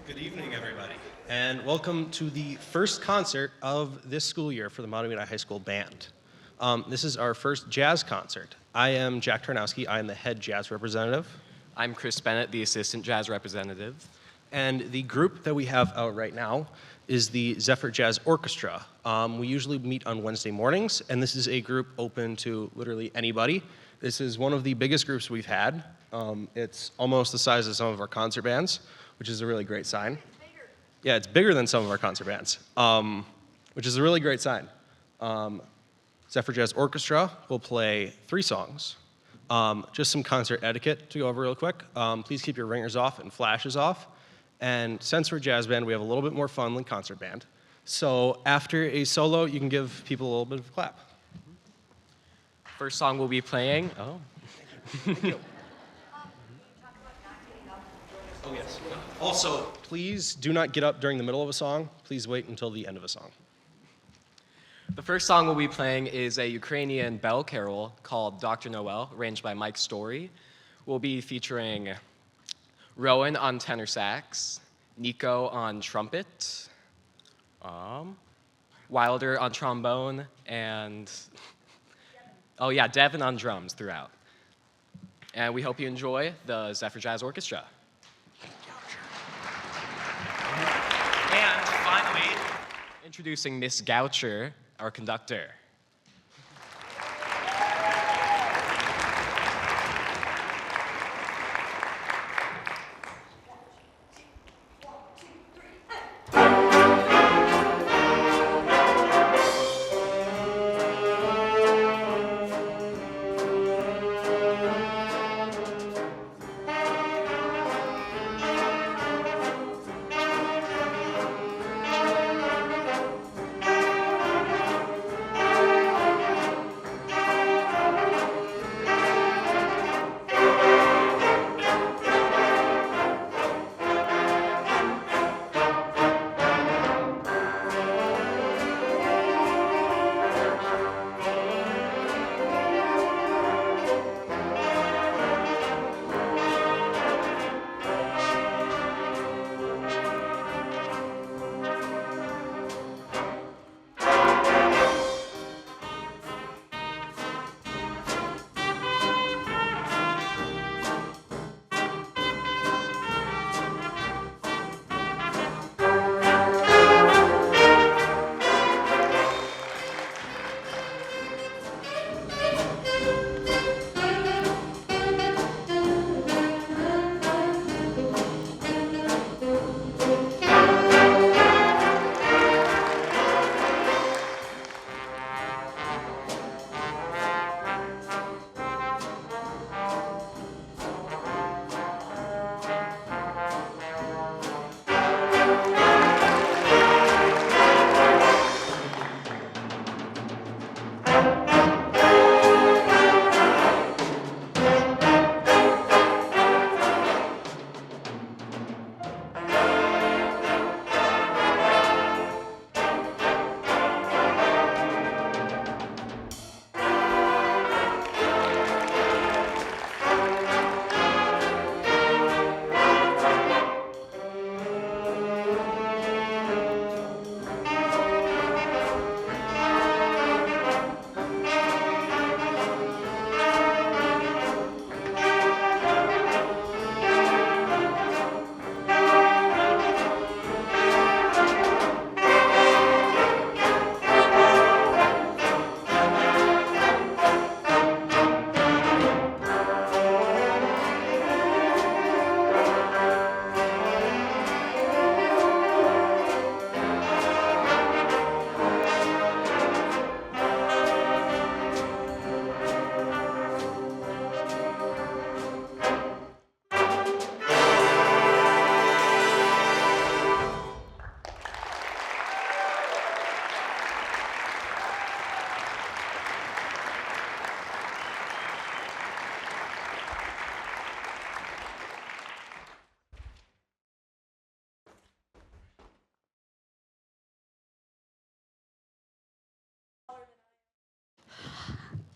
Good evening, everybody, and welcome to the first concert of this school year for the Mahtomedi High School Band. This is our first jazz concert. I am Jack Tarnowski. I am the head jazz representative. I'm Chris Bennett, the assistant jazz representative. And the group that we have out right now is the Zephyr Jazz Orchestra. We usually meet on Wednesday mornings, and this is a group open to literally anybody. This is one of the biggest groups we've had. It's almost the size of some of our concert bands, which is a really great sign. Yeah, it's bigger than some of our concert bands, which is a really great sign. Zephyr Jazz Orchestra will play 3 songs. Just some concert etiquette to go over real quick. Please keep your ringers off and flashes off. And since we're a jazz band, we have a little bit more fun than concert band. So after a solo, you can give people a little bit of a clap. First song we'll be playing. Thank you. Oh, yes. Also, please do not get up during the middle of a song. Please wait until the end of a song. The first song we'll be playing is a Ukrainian bell carol called Dr. Noel, arranged by Mike Story. We'll be featuring Rowan on tenor sax, Nico on trumpet, Wilder on trombone, and Devin on drums throughout. And we hope you enjoy the Zephyr Jazz Orchestra. And finally, introducing Miss Goucher, our conductor.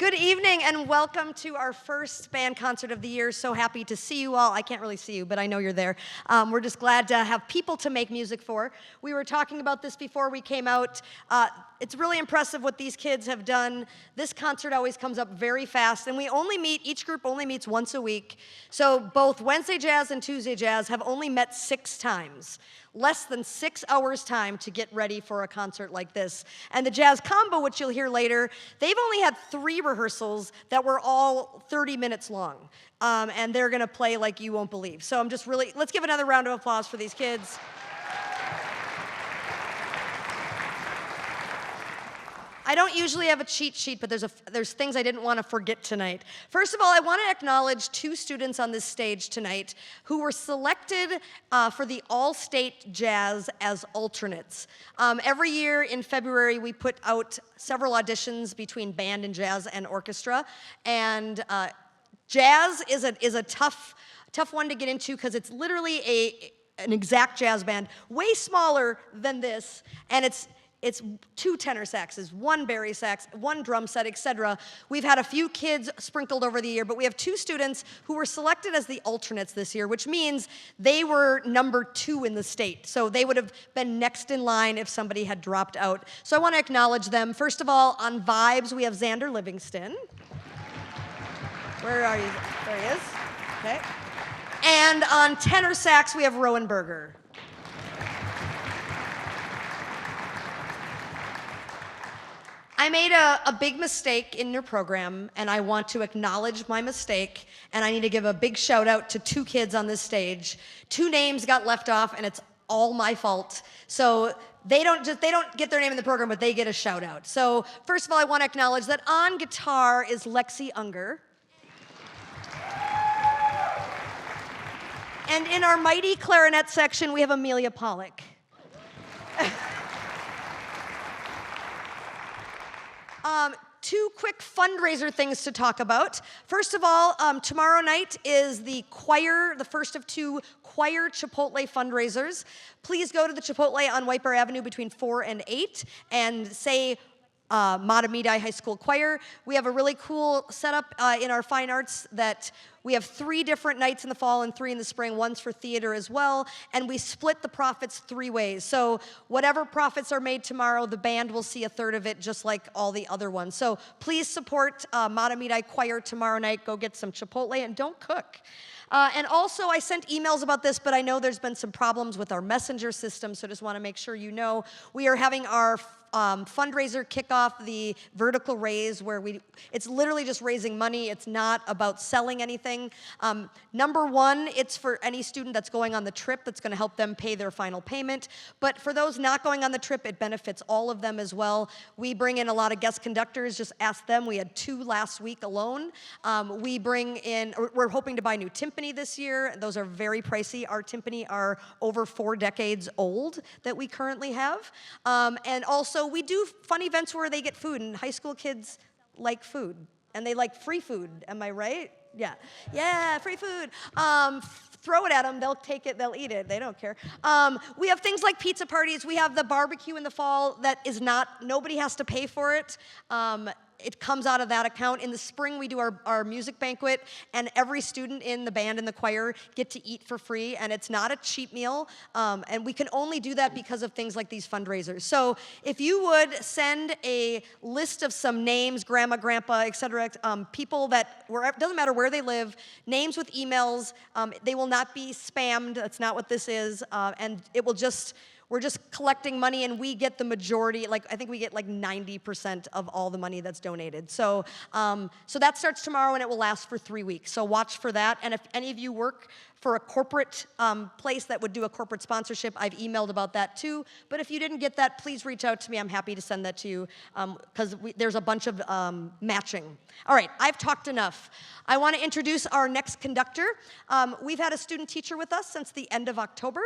Good evening and welcome to our first band concert of the year. So happy to see you all. I can't really see you, but I know you're there. We're just glad to have people to make music for. We were talking about this before we came out. It's really impressive what these kids have done. This concert always comes up very fast, and each group only meets once a week. So both Wednesday Jazz and Tuesday Jazz have only met 6 times. Less than 6 hours time to get ready for a concert like this. And the Jazz Combo, which you'll hear later, they've only had 3 rehearsals that were all 30 minutes long. And they're gonna play like you won't believe. So let's give another round of applause for these kids. I don't usually have a cheat sheet, but there's things I didn't want to forget tonight. First of all, I want to acknowledge 2 students on this stage tonight who were selected for the All-State Jazz as alternates. Every year in February, we put out several auditions between band and jazz and orchestra, and jazz is a tough one to get into because it's literally an exact jazz band, way smaller than this, and it's 2 tenor saxes, 1 bari sax, 1 drum set, etc. We've had a few kids sprinkled over the year, but we have 2 students who were selected as the alternates this year, which means they were number 2 in the state. So they would have been next in line if somebody had dropped out. So I want to acknowledge them. First of all, on vibes, we have Xander Livingston. Where are you? There he is. Okay. And on tenor sax, we have Rowan Berger. I made a big mistake in your program, and I want to acknowledge my mistake, and I need to give a big shout out to 2 kids on this stage. 2 names got left off, and it's all my fault. So they don't get their name in the program, but they get a shout out. So first of all, I want to acknowledge that on guitar is Lexi Unger. And in our mighty clarinet section, we have Amelia Pollock. 2 quick fundraiser things to talk about. First of all, tomorrow night is the first of 2 choir Chipotle fundraisers. Please go to the Chipotle on White Bear Avenue between 4 and 8 and say Mahtomedi High School Choir. We have a really cool setup in our fine arts that we have 3 different nights in the fall and 3 in the spring. One's for theater as well, and we split the profits 3 ways. So whatever profits are made tomorrow, the band will see 1/3 of it, just like all the other ones. So please support Mahtomedi Choir tomorrow night. Go get some Chipotle and don't cook. And also, I sent emails about this, but I know there's been some problems with our messenger system, so just want to make sure you know. We are having our fundraiser kickoff, the vertical raise, where it's literally just raising money. It's not about selling anything. Number 1, it's for any student that's going on the trip that's going to help them pay their final payment. But for those not going on the trip, it benefits all of them as well. We bring in a lot of guest conductors. Just ask them. We had 2 last week alone. We're hoping to buy new timpani this year. Those are very pricey. Our timpani are over 4 decades old that we currently have. And also, we do fun events where they get food, and high school kids like food, and they like free food. Am I right? Yeah. Yeah, free food. Throw it at them. They'll take it. They'll eat it. They don't care. We have things like pizza parties. We have the barbecue in the fall that is nobody has to pay for it. It comes out of that account. In the spring, we do our music banquet, and every student in the band and the choir get to eat for free, and it's not a cheap meal, and we can only do that because of things like these fundraisers. So if you would send a list of some names, grandma, grandpa, et cetera, people doesn't matter where they live, names with emails, they will not be spammed. That's not what this is, and we're just collecting money, and we get the majority. I think we get 90% of all the money that's donated. So that starts tomorrow, and it will last for 3 weeks. So watch for that. And if any of you work for a corporate place that would do a corporate sponsorship, I've emailed about that too. But if you didn't get that, please reach out to me. I'm happy to send that to you because there's a bunch of matching. All right, I've talked enough. I want to introduce our next conductor. We've had a student teacher with us since the end of October.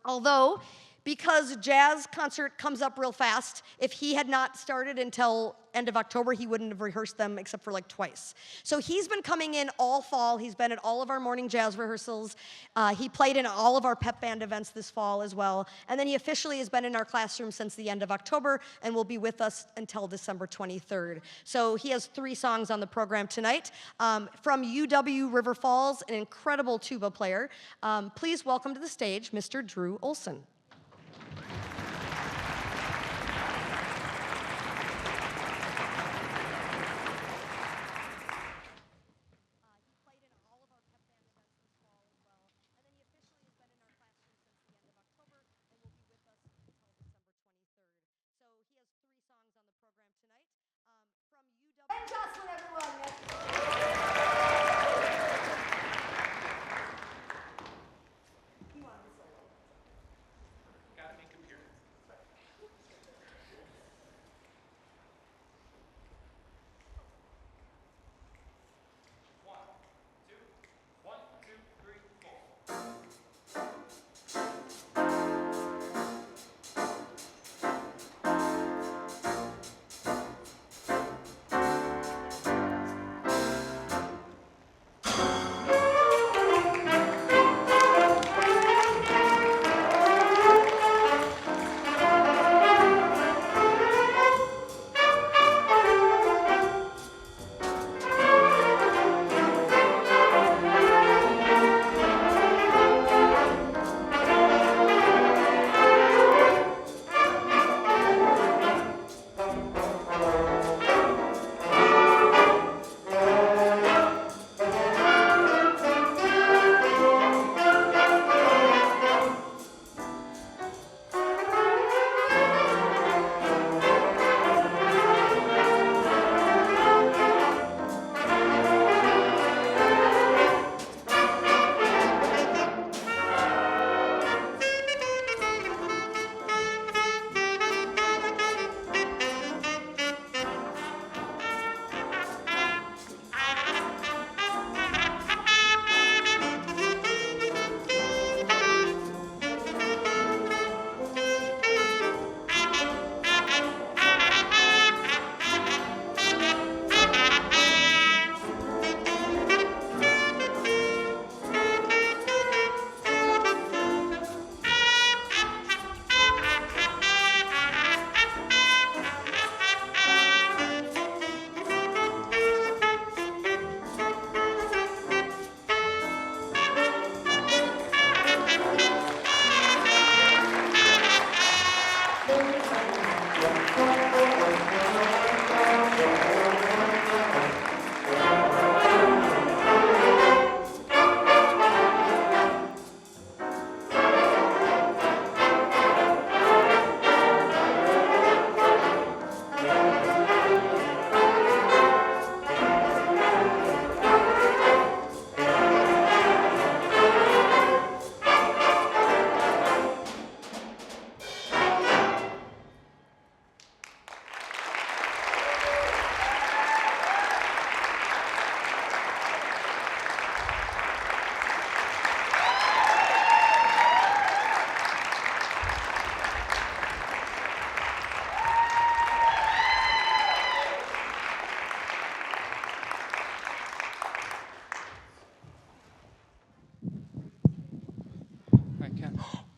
Although because jazz concert comes up real fast, if he had not started until end of October, he wouldn't have rehearsed them except for like twice. So he's been coming in all fall. He's been at all of our morning jazz rehearsals. He played in all of our pep band events this fall as well. And then he officially has been in our classroom since the end of October and will be with us until December 23rd. So he has 3 songs on the program tonight. From UW River Falls, an incredible tuba player. Please welcome to the stage, Mr. Drew Olson.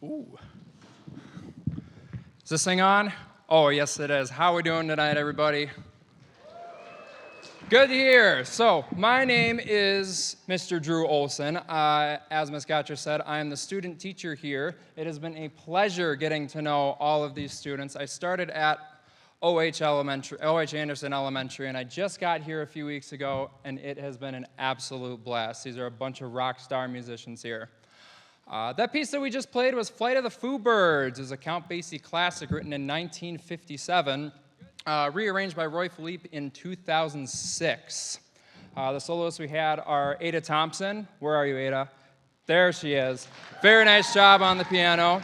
Ooh. Is this thing on? Oh, yes, it is. How are we doing tonight, everybody? Good to hear. So, my name is Mr. Drew Olson. As Ms. Gotcher said, I am the student teacher here. It has been a pleasure getting to know all of these students. I started at OH Anderson Elementary, and I just got here a few weeks ago, and it has been an absolute blast. These are a bunch of rock star musicians here. That piece that we just played was Flight of the Foo Birds. It was a Count Basie classic written in 1957, rearranged by Roy Philippe in 2006. The soloists we had are Ada Thompson. Where are you, Ada? There she is. Very nice job on the piano.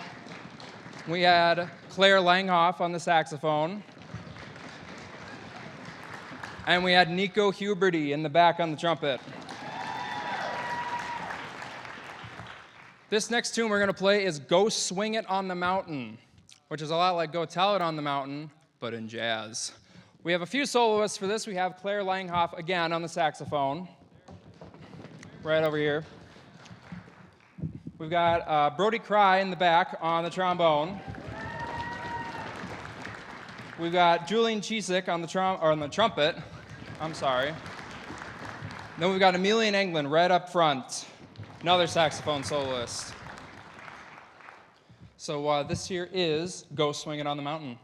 We had Claire Langhoff on the saxophone. And we had Nico Huberty in the back on the trumpet. This next tune we're going to play is Go Swing It on the Mountain, which is a lot like Go Tell It on the Mountain, but in jazz. We have a few soloists for this. We have Claire Langhoff again on the saxophone, right over here. We've got Brody Cry in the back on the trombone. We've got Julian Chisik on the trumpet. I'm sorry. Then we've got Emilian Englund right up front, another saxophone soloist. So this here is Go Swing It on the Mountain.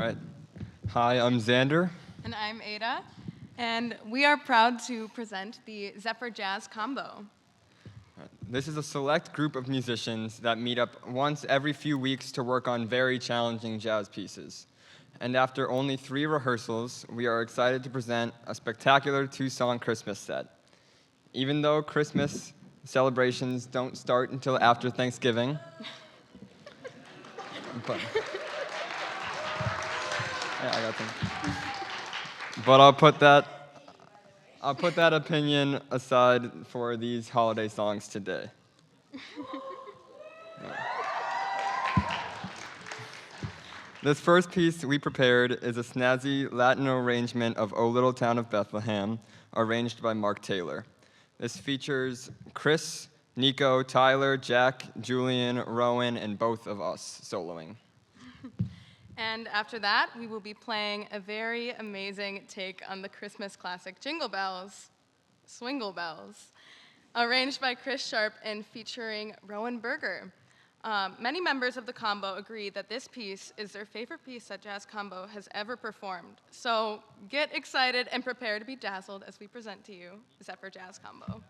right. Hi, I'm Xander. And I'm Ada, and we are proud to present the Zephyr Jazz Combo. This is a select group of musicians that meet up once every few weeks to work on very challenging jazz pieces. And after only 3 rehearsals, we are excited to present a spectacular 2-song Christmas set. Even though Christmas Celebrations don't start until after Thanksgiving. But, yeah, I got them. But I'll put that opinion aside for these holiday songs today. This first piece we prepared is a snazzy Latin arrangement of O Little Town of Bethlehem, arranged by Mark Taylor. This features Chris, Nico, Tyler, Jack, Julian, Rowan, and both of us soloing. And after that, we will be playing a very amazing take on the Christmas classic Jingle Bells, Swingle Bells, arranged by Chris Sharp and featuring Rowan Berger. Many members of the combo agree that this piece is their favorite piece that Jazz Combo has ever performed. So get excited and prepare to be dazzled as we present to you Zephyr Jazz Combo.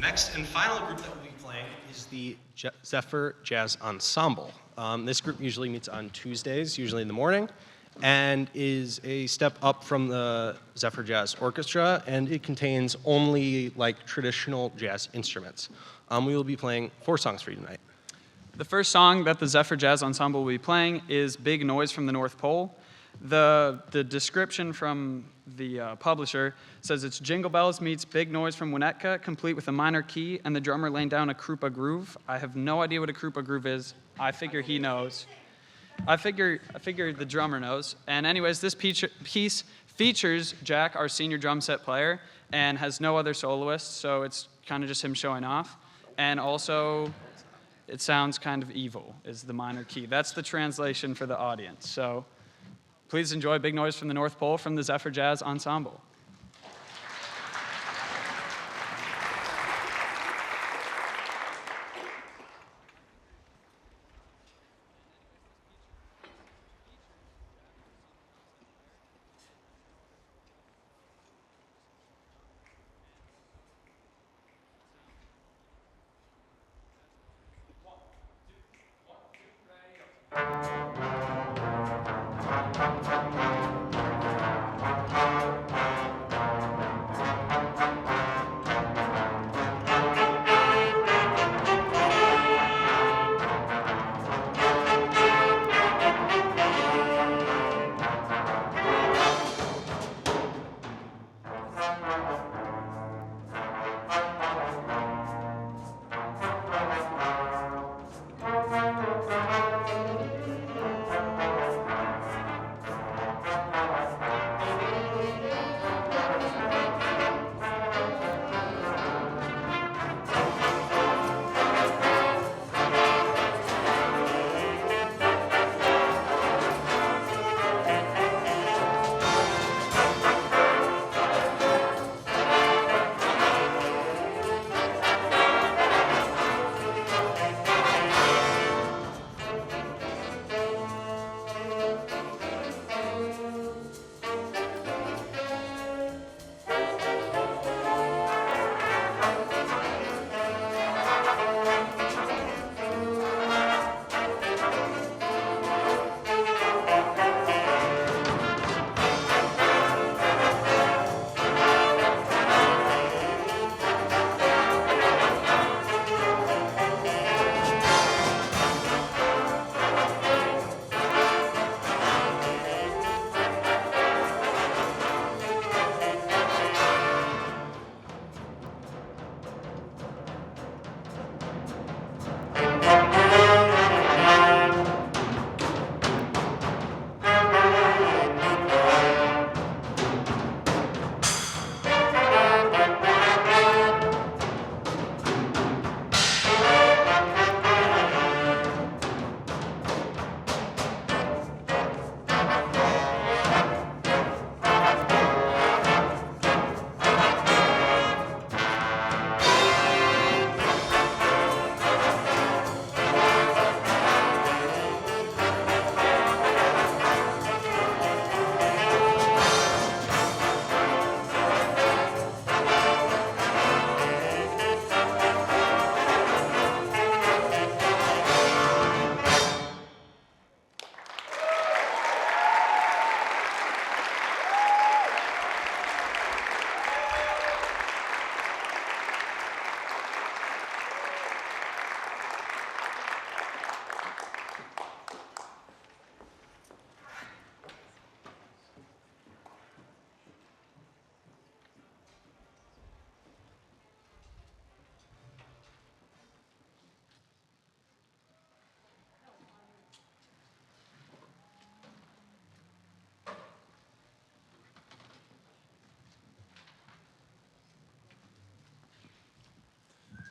Next and final group that we'll be playing is the Zephyr Jazz Ensemble. This group usually meets on Tuesdays, usually in the morning, and is a step up from the Zephyr Jazz Orchestra, and it contains only like traditional jazz instruments. We will be playing 4 songs for you tonight. The first song that the Zephyr Jazz Ensemble will be playing is Big Noise from the North Pole. The description from the publisher says it's Jingle Bells meets Big Noise from Winnetka, complete with a minor key and the drummer laying down a Krupa groove. I have no idea what a Krupa groove is. I figure he knows. I figure the drummer knows. And anyways, this piece features Jack, our senior drum set player, and has no other soloists, so it's kind of just him showing off. And also, it sounds kind of evil, is the minor key. That's the translation for the audience. So please enjoy Big Noise from the North Pole from the Zephyr Jazz Ensemble.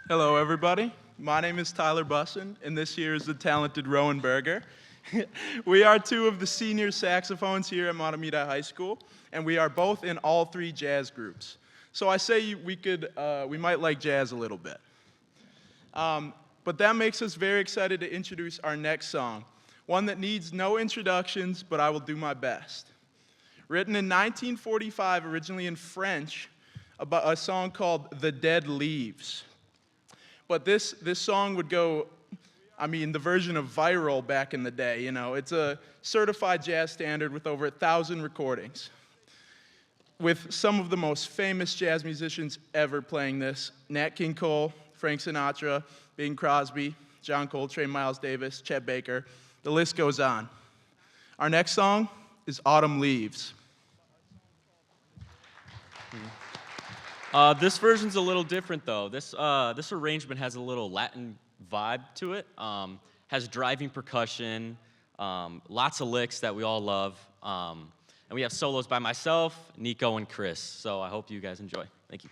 Hello, everybody. My name is Tyler Bussin, and this here is the talented Rowan Berger. We are 2 of the senior saxophones here at Mahtomedi High School, and we are both in all 3 jazz groups. So I say we might like jazz a little bit. But that makes us very excited to introduce our next song, one that needs no introductions, but I will do my best. Written in 1945, originally in French, about a song called The Dead Leaves. but this song would go, I mean, the version of viral back in the day, you know. It's a certified jazz standard with over 1,000 recordings, with some of the most famous jazz musicians ever playing this: Nat King Cole, Frank Sinatra, Bing Crosby, John Coltrane, Miles Davis, Chet Baker. The list goes on. Our next song is Autumn Leaves. This version's a little different, though. This arrangement has a little Latin vibe to it. Has driving percussion, lots of licks that we all love, and we have solos by myself, Nico, and Chris. So I hope you guys enjoy. Thank you.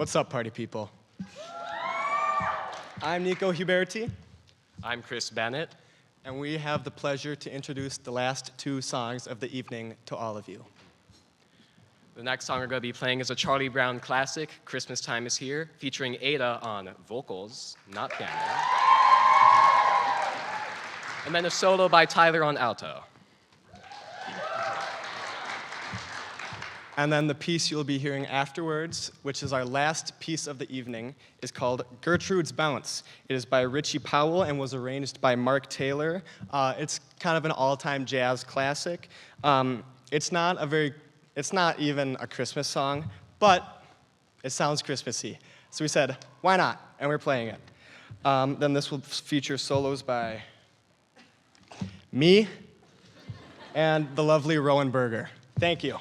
What's up, party people? I'm Nico Huberti, I'm Chris Bennett. and we have the pleasure to introduce the last two songs of the evening to all of you. The next song we're going to be playing is a Charlie Brown classic, Christmas Time is Here, featuring Ada on vocals, not piano. And then a solo by Tyler on alto. And then the piece you'll be hearing afterwards, which is our last piece of the evening, is called Gertrude's Bounce. It is by Richie Powell and was arranged by Mark Taylor. It's kind of an all-time jazz classic. It's not even a Christmas song, but it sounds Christmassy. So we said, why not? And we're playing it. Then this will feature solos by me and the lovely Rowan Berger. Thank you.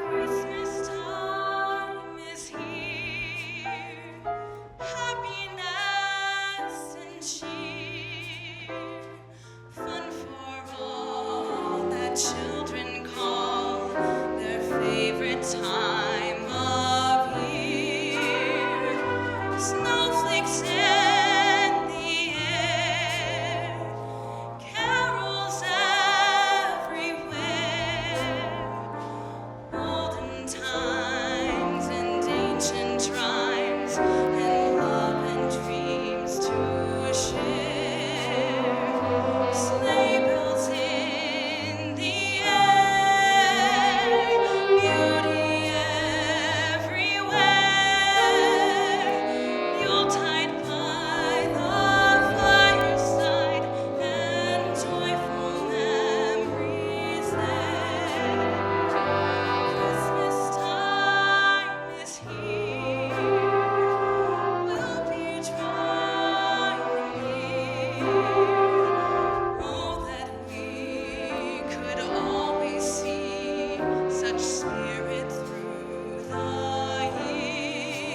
Christmas time is here, happiness and cheer, fun for all that children call their favorite time of year. Snowflakes in the air, carols everywhere. Olden times and ancient rhymes, and love and dreams to share. Sleigh bells in the air, beauty everywhere. Yuletide by the fireside, and joyful memories there. Christmas time is here, we'll be driving near. Oh, that we could always see such spirit through the year.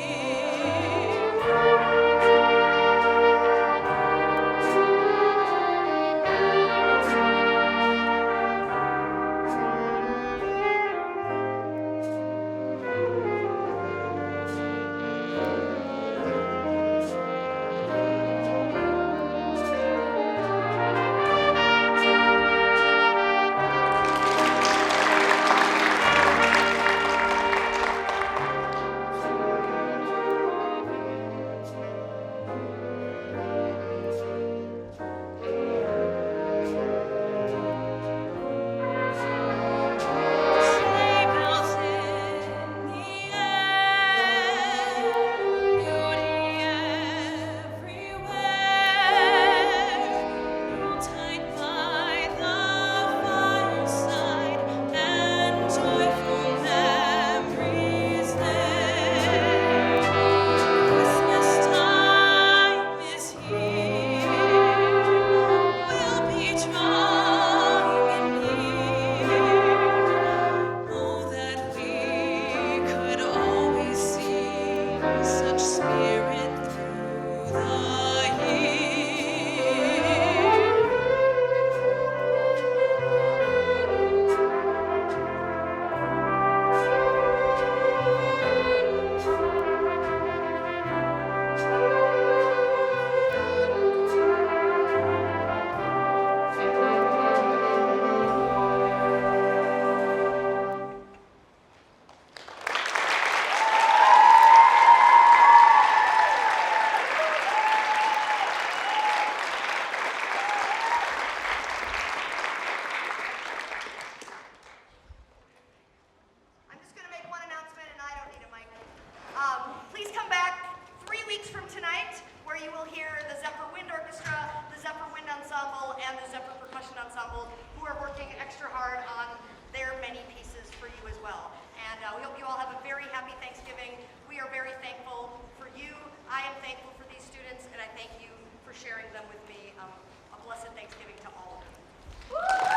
thank you for sharing them with me. A blessed Thanksgiving to all of you.